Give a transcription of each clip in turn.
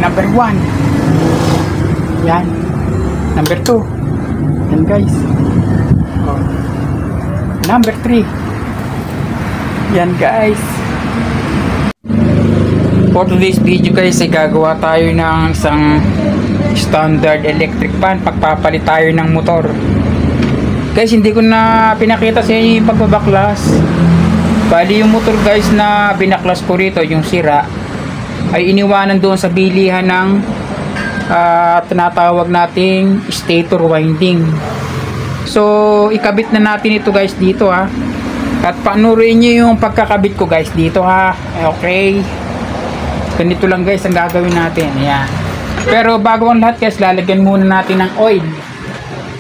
number 1. Yan. Number 2. Yan guys. Oh. Number 3. Yan guys. For today's video guys ay gagawa tayo ng isang standard electric fan. Pagpapalit tayo ng motor. Guys, hindi ko na pinakita sa inyo yung pagbabaklas. Bali yung motor guys na binaklas ko rito, yung sira, ay iniwanan doon sa bilihan ng tinatawag nating stator winding. So ikabit na natin ito guys dito ha. At panurin nyo yung pagkakabit ko guys dito ha. Okay, ganito lang guys ang gagawin natin. Ayan. Pero bago ang lahat guys, lalagyan muna natin ng oil.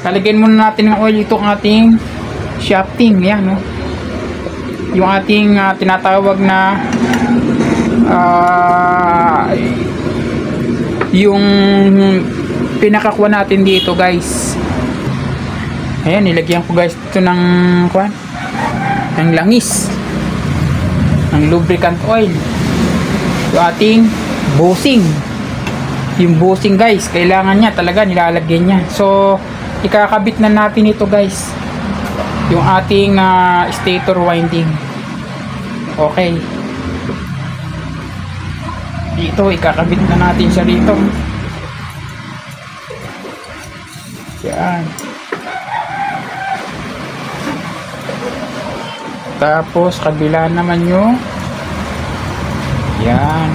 Lalagyan muna natin ng oil itong ating shafting. Ayan no, yung ating tinatawag na yung pinakakuha natin dito guys. Ayan, nilagyan ko guys ito ng langis ng lubricant oil. Yung ating bushing, yung bushing guys, kailangan niya talaga, nilalagyan niya. So ikakabit na natin ito guys, yung ating stator winding. Okay, dito ikakabit na natin siya dito. Yan. Tapos kabila naman yung yan.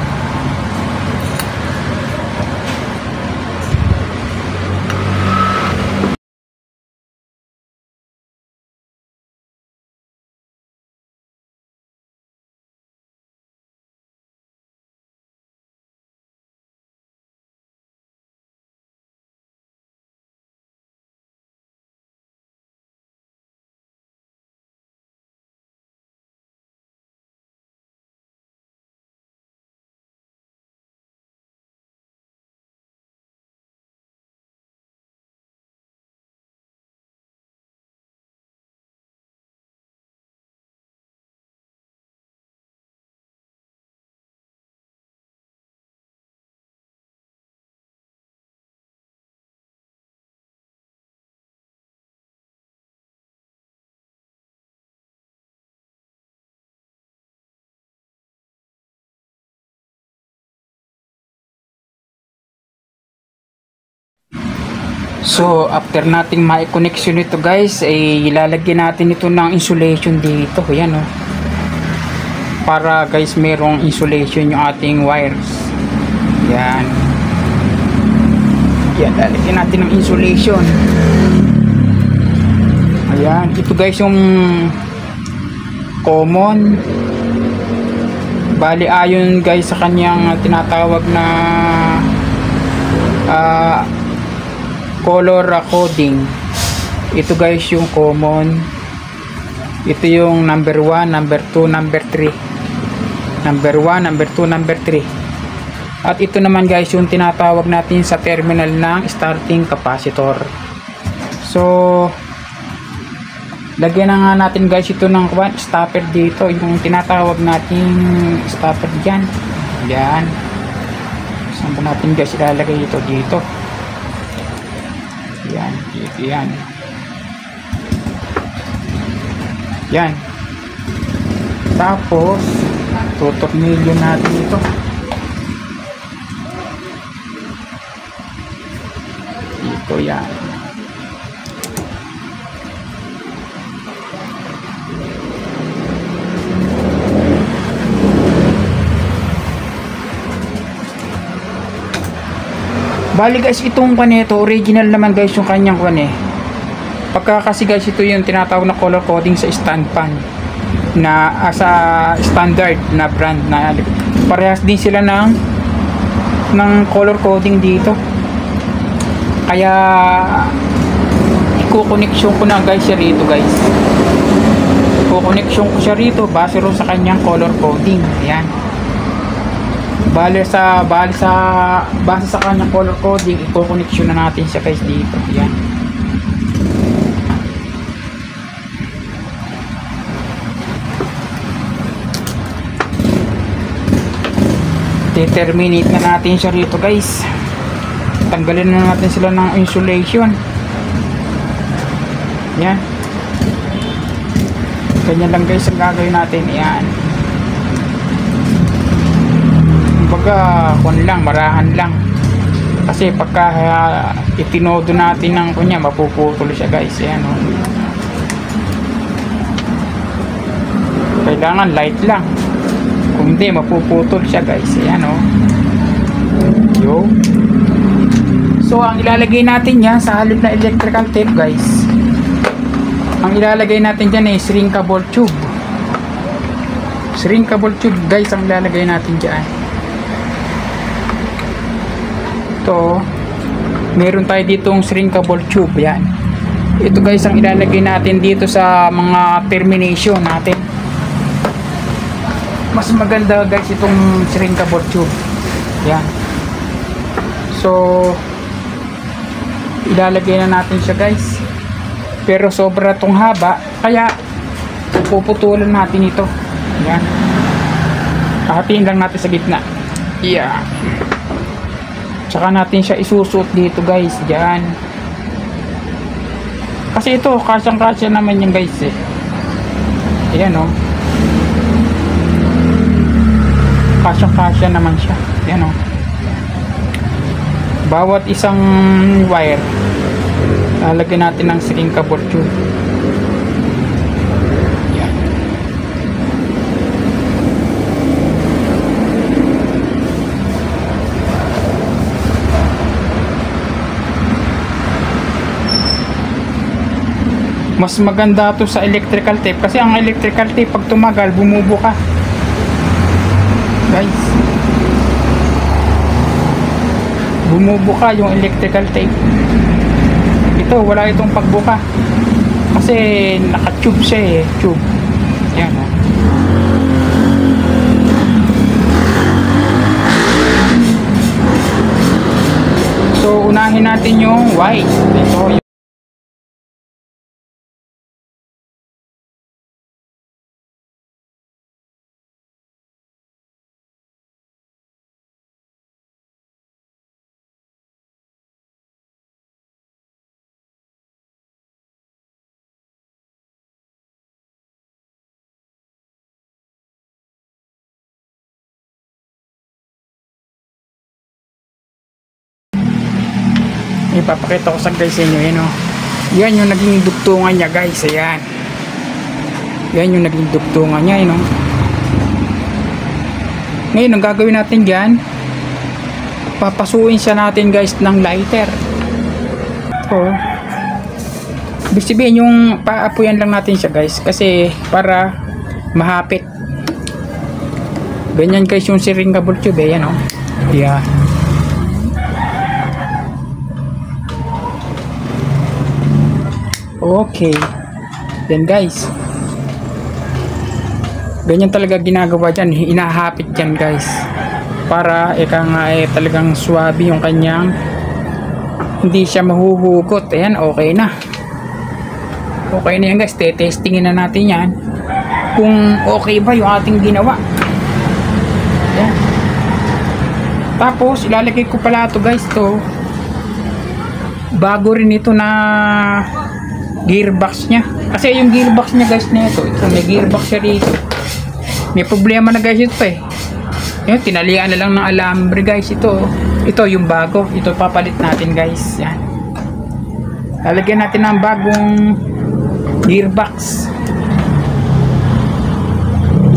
So after nating ma-connection ito guys, ay ilalagyan natin ito ng insulation dito. Yan o, para guys merong insulation yung ating wires. Yan. Yan, lalagyan natin ng insulation. Ayan, ito guys yung common. Bali ayon guys sa kanyang tinatawag na color coding. Ito guys yung common. Ito yung number 1, number 2, number 3. Number 1, number 2, number 3. At ito naman guys yung tinatawag natin sa terminal ng starting capacitor. So lagyan na nga natin guys ito ng stopper dito, yung tinatawag natin stopper dyan. Yan. Saan ba natin guys ilalagay ito dito? Yan, dito yan. Yan. Tapos tutornilyo natin ito. Dito yan. Bali guys, itong kanito original naman guys yung kanyang pagka kasi guys ito yung tinatawag na color coding sa stand pan na sa standard na brand na parehas din sila ng color coding dito. Kaya i-connection ko na guys siya rito guys. I-connection ko siya rito base ro sa kanyang color coding. Ayan. Base sa kanyang color coding, i-connection na natin siya guys dito. Yan. determinate na natin siya rito guys. Tanggalin na natin sila ng insulation. Yan. Ganyan lang guys ang gagawin natin. Yan. Kumbaga kun lang, marahan lang. Kasi pagka itinodo natin ng kunya, mapuputol siya guys. Yan o. Kailangan light lang. Kung hindi, mapuputol siya guys. Ayan o. Yo. So, ang ilalagay natin yan sa halip na electrical tape guys. Ang ilalagay natin dyan ay shrinkable tube. Shrinkable tube guys ang ilalagay natin dyan. Ito. Meron tayo ditong shrinkable tube. Yan. Ito guys ang ilalagay natin dito sa mga termination natin. Mas maganda guys itong shrinkable tube. Yan. So ilalagay na natin siya guys. Pero sobra tong haba, kaya puputulan natin ito. Yan. Hatiin lang natin sa gitna. Yeah. Tsaka natin siya isusuot dito guys. Yan. Kasi ito kasyang-kasya naman yan guys eh. Ayan o. Kasya-kasya naman siya. Yan o. Bawat isang wire lalagyan natin ng shrinkable tube. Yan. Mas maganda to sa electrical tape kasi ang electrical tape pag tumagal bumubuka guys. Bumubuka yung electrical tape. Ito wala itong pagbuka kasi naka-tube siya eh, tube. Yan o. So unahin natin yung white. Ito yung ipapakita ko sa guys sa inyo. Yan o. Yan yung naging dugtungan niya guys. Ayan. Yan yung naging dugtungan niya. Yan o. Ngayon ang gagawin natin dyan, papasuin siya natin guys ng lighter. Ito. Ibig sabihin yung paapuyan lang natin siya guys kasi para mahapit. Ganyan guys yung shrinkable tube eh. Yan o. Yeah. Okay. Then guys. Ganyan talaga ginagawa dyan. Inahapit dyan guys. Para ika nga talagang swabe yung kanyang hindi siya mahuhugot. Ayan, okay na. Okay na yan guys. Testingin na natin yan. Kung okay ba yung ating ginawa. Ayan. Tapos ilalagay ko pala ito guys. To bago rin ito na gearbox niya. Kasi yung gearbox niya guys nito, ito may gearbox siya rito. May problema na guys ito eh. Yun, tinalian na lang ng alambre guys ito. Ito yung bago. Ito papalit natin guys. Yan. Lalagyan natin ng bagong gearbox.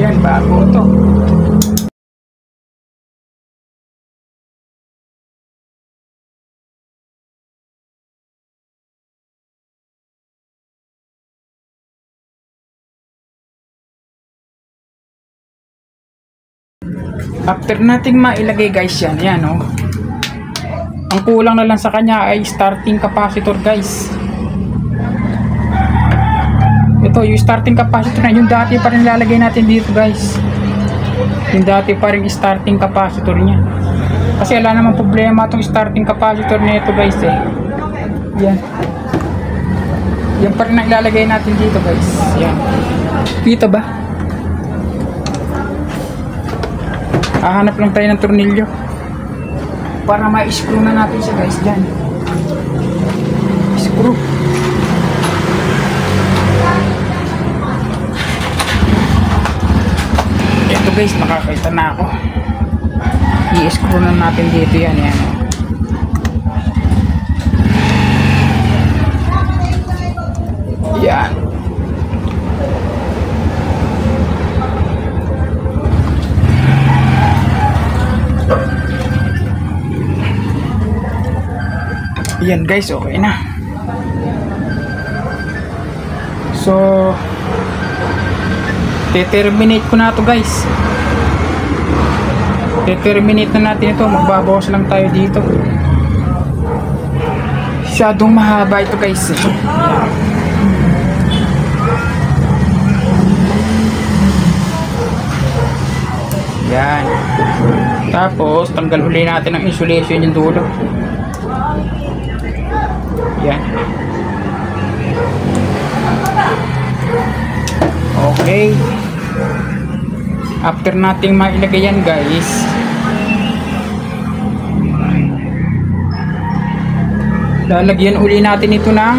Yan, bago ito. After nating mailagay guys yan, yan o. Ang kulang na lang sa kanya ay starting capacitor guys. Ito yung starting capacitor na, yung dati pa rin lalagay natin dito guys. Yung dati pa rin starting capacitor niya. Kasi wala namang problema itong starting capacitor nito guys eh. Yan. Yan pa rin ang ilalagay natin dito guys. Yan. Kita ba? Hahanap lang tayo ng tornilyo para ma-screw na natin siya guys dyan. Screw. Ito guys, nakakita na ako. I-screw na natin dito yan. Yan. Yan. Yan guys, okay na. So te-terminate ko na to guys. Te-terminate na natin ito. Magbabawas lang tayo dito. Masyadong mahaba ito guys. Yan. Tapos tanggal uli natin ang insulation yung dulo. Yan. Okay. After nating mailagay yan guys, lalagyan uli natin ito ng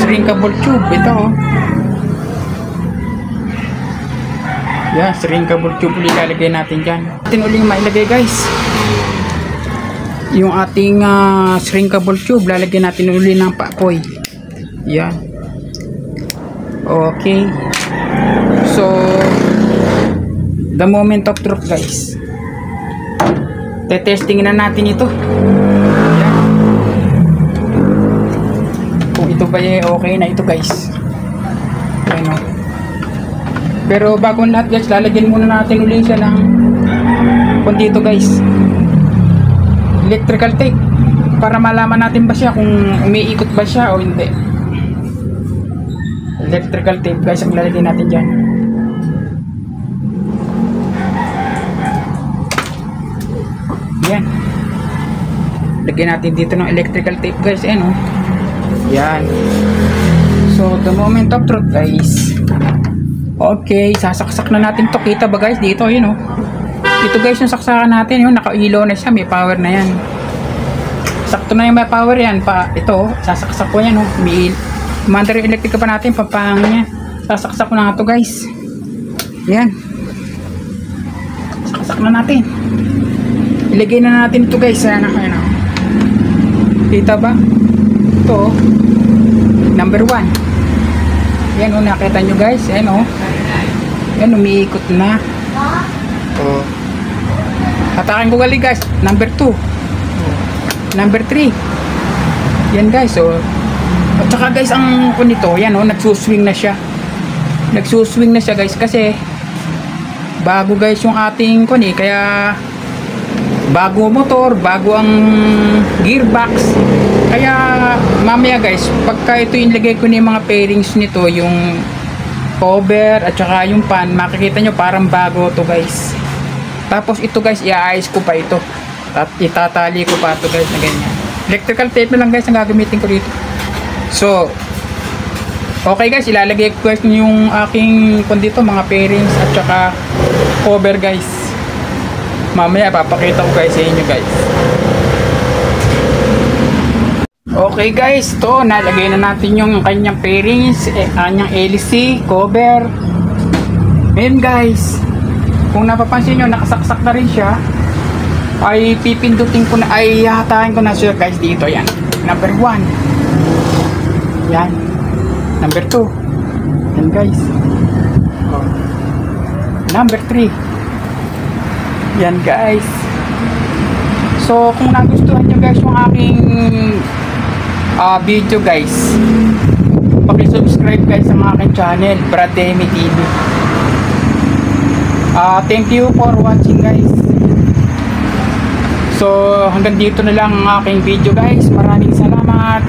shrinkable tube. Ito oh. Yan, shrinkable tube uli lalagay natin dyan. Atin uli mailagay guys yung ating shrinkable tube. Lalagyan natin uli ng papoy. Yan. Okay. So the moment of truth guys, te-testing na natin ito. Yan. Kung ito ba okay na ito guys. Ano. Pero bago lahat guys, lalagyan muna natin uli siya ng dito guys, electrical tape, para malaman natin ba siya kung umiikot ba siya o hindi. Electrical tape guys ang lalagyan natin dyan. Yan. Lagyan natin dito ng electrical tape guys. Ayan oh. Yan. So the moment of truth guys. Okay, sasaksak na natin to. Kita ba guys dito? Yun oh. Ito guys yung saksakan natin. Yun, naka-ilaw na siya. May power na yan. Sakto na yung may power yan. Ito, sasaksak ko yan oh. May battery electric pa natin. Pampahangin niya. Sasaksak ko na nga to guys. Yan. Saksak na natin. Ilagay na natin ito guys. Ayan oh. Kita ba? Ito oh. Number 1. Yan o, nakita nyo guys. Yan o. Yan, umiikot na. O. Hatakin ko gali guys. Number 2. Number 3. Yan guys o. At saka guys, ang nito, yan o, nagsuswing na siya. Nagsuswing na siya guys. Kasi bago guys yung ating kuni. Kaya bago motor, bago ang gearbox. Kaya mamaya guys, pagka ito ilagay ko ni mga pairings nito, yung cover at saka yung pan, makikita nyo parang bago to guys. Tapos ito guys, iaayos ko pa ito at itatali ko pa ito guys na ganyan. Electrical tape na lang guys ang gagamitin ko dito. So okay guys, ilalagay ko guys yung aking dito, mga pairings at saka cover guys. Mamaya papakita ko guys sa inyo guys. Okay guys, to nalagay na natin yung kanyang pairings, kanyang LC, cover. Ngayon guys, kung napapansin nyo, nakasaksak na rin siya. Ay pipindutin ko na, ay hatahin ko na siya guys dito. Yan, number 1. Yan, number 2. Yan guys. Number 3. Yan guys. So kung nagustuhan nyo guys yung aking video guys, paki-subscribe guys sa aking channel, Brad Demi TV. Thank you for watching guys. So hanggang dito na lang ang aking video guys. Maraming salamat.